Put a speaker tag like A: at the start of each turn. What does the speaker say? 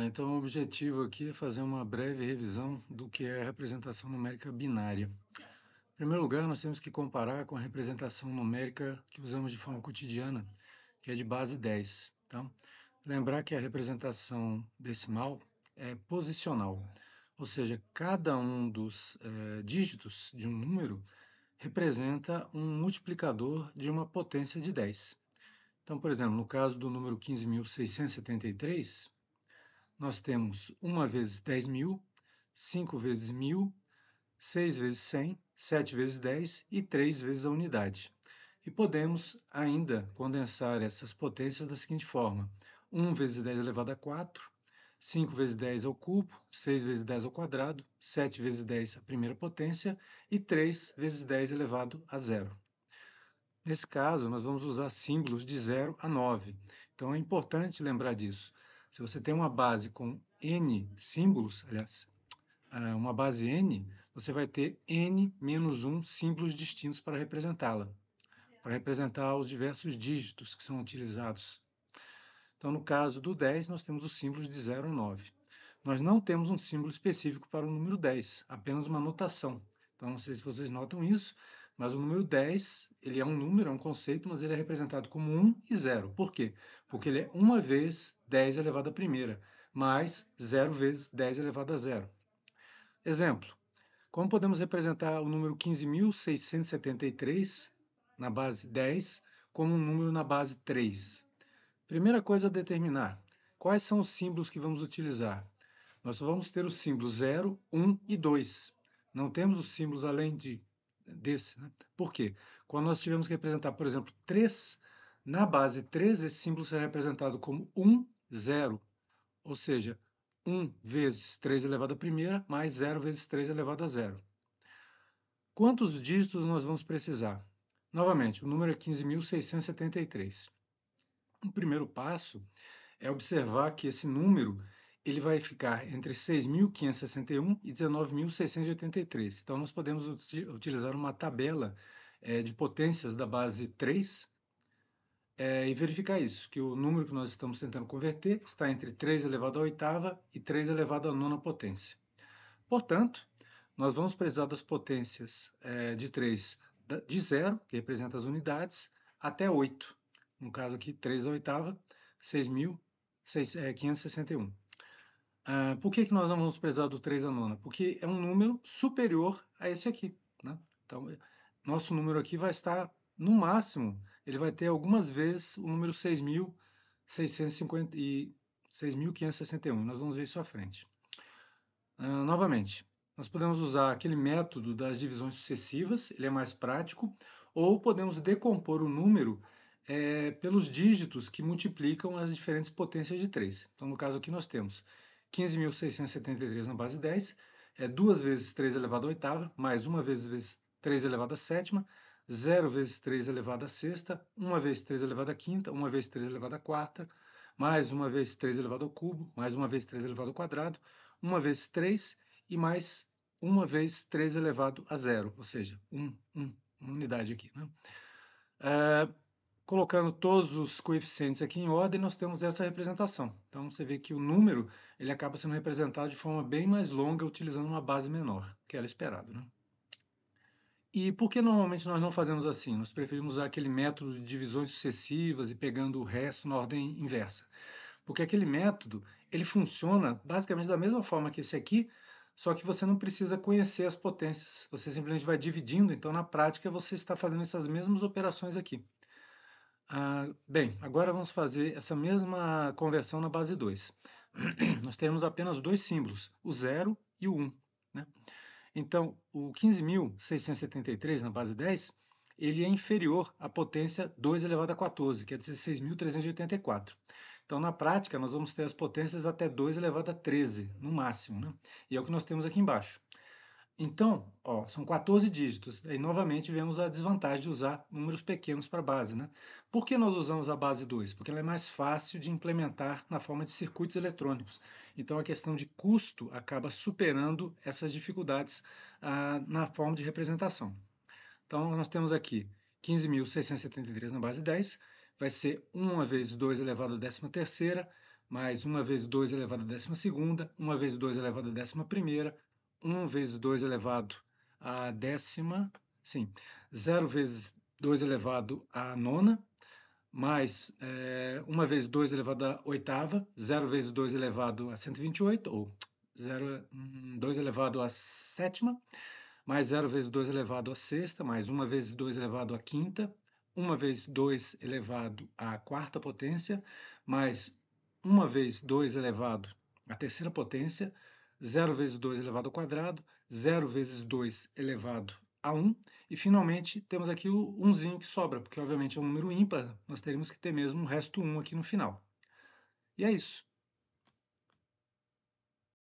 A: Então o objetivo aqui é fazer uma breve revisão do que é a representação numérica binária. Em primeiro lugar, nós temos que comparar com a representação numérica que usamos de forma cotidiana, que é de base 10. Tá? Lembrar que a representação decimal é posicional, ou seja, cada um dos dígitos de um número representa um multiplicador de uma potência de 10. Então, por exemplo, no caso do número 15.673, nós temos 1 vezes 10.000, 5 vezes 1.000, 6 vezes 100, 7 vezes 10 e 3 vezes a unidade. E podemos ainda condensar essas potências da seguinte forma: 1 vezes 10 elevado a 4, 5 vezes 10 ao cubo, 6 vezes 10 ao quadrado, 7 vezes 10 a primeira potência e 3 vezes 10 elevado a zero. Nesse caso, nós vamos usar símbolos de 0 a 9. Então é importante lembrar disso. Se você tem uma base com n símbolos, aliás, uma base n, você vai ter n menos 1 símbolos distintos para representá-la, para representar os diversos dígitos que são utilizados. Então, no caso do 10, nós temos os símbolos de 0 a 9. Nós não temos um símbolo específico para o número 10, apenas uma notação. Então, não sei se vocês notam isso, mas o número 10, ele é um número, é um conceito, mas ele é representado como 1 e 0. Por quê? Porque ele é 1 vezes 10 elevado à primeira, mais 0 vezes 10 elevado a zero. Exemplo, como podemos representar o número 15.673 na base 10 como um número na base 3? Primeira coisa a determinar, quais são os símbolos que vamos utilizar? Nós só vamos ter os símbolos 0, 1 e 2. Não temos os símbolos além desse. Né? Por quê? Quando nós tivermos que representar, por exemplo, 3, na base 3, esse símbolo será representado como 1, 0. Ou seja, 1 vezes 3 elevado à primeira, mais 0 vezes 3 elevado a zero. Quantos dígitos nós vamos precisar? Novamente, o número é 15.673. O primeiro passo é observar que esse número ele vai ficar entre 6.561 e 19.683. Então, nós podemos utilizar uma tabela de potências da base 3 e verificar isso, que o número que nós estamos tentando converter está entre 3 elevado à oitava e 3 elevado à nona potência. Portanto, nós vamos precisar das potências de 3 de 0, que representa as unidades, até 8. No caso aqui, 3 à oitava, 6.561. Por que nós não vamos precisar do 3 à nona? Porque é um número superior a esse aqui. Né? Então, nosso número aqui vai estar, no máximo, ele vai ter algumas vezes o número 6.650 e 6.561. Nós vamos ver isso à frente. Novamente, nós podemos usar aquele método das divisões sucessivas, ele é mais prático, ou podemos decompor o número pelos dígitos que multiplicam as diferentes potências de 3. Então, no caso aqui, nós temos 15.673 na base 10, 2 vezes 3 elevado à oitava, mais 1 vezes 3 elevado à sétima, 0 vezes 3 elevado à sexta, 1 vezes 3 elevado à quinta, 1 vezes 3 elevado à quarta, mais 1 vezes 3 elevado ao cubo, mais 1 vezes 3 elevado ao quadrado, 1 vezes 3 e mais 1 vezes 3 elevado a zero, ou seja, uma unidade aqui. Né? Colocando todos os coeficientes aqui em ordem, nós temos essa representação. Então, você vê que o número ele acaba sendo representado de forma bem mais longa, utilizando uma base menor, que era esperado. Né? E por que normalmente nós não fazemos assim? Nós preferimos usar aquele método de divisões sucessivas e pegando o resto na ordem inversa. Porque aquele método, ele funciona basicamente da mesma forma que esse aqui, só que você não precisa conhecer as potências. Você simplesmente vai dividindo, então na prática você está fazendo essas mesmas operações aqui. Bem, agora vamos fazer essa mesma conversão na base 2. Nós teremos apenas dois símbolos, o 0 e o 1. Né? Então, o 15.673 na base 10, ele é inferior à potência 2 elevado a 14, que é 16.384. Então, na prática, nós vamos ter as potências até 2 elevado a 13, no máximo. Né? E é o que nós temos aqui embaixo. Então, são 14 dígitos. Aí, novamente, vemos a desvantagem de usar números pequenos para a base. Né? Por que nós usamos a base 2? Porque ela é mais fácil de implementar na forma de circuitos eletrônicos. Então, a questão de custo acaba superando essas dificuldades na forma de representação. Então, nós temos aqui 15.673 na base 10, vai ser 1 vezes 2 elevado à 13ª, mais 1 vezes 2 elevado à 12ª, 1 vezes 2 elevado à 11ª, 1 vezes 2 elevado à décima, sim, 0 vezes 2 elevado à nona, mais 1 vezes 2 elevado à oitava, 0 vezes 2 elevado a 128, ou 2 elevado à sétima, mais 0 vezes 2 elevado à sexta, mais 1 vezes 2 elevado à quinta, 1 vezes 2 elevado à quarta potência, mais 1 vezes 2 elevado à terceira potência, 0 vezes 2 elevado ao quadrado, 0 vezes 2 elevado a 1, e finalmente temos aqui o 1zinho que sobra, porque obviamente é um número ímpar, nós teríamos que ter mesmo um resto 1 aqui no final. E é isso.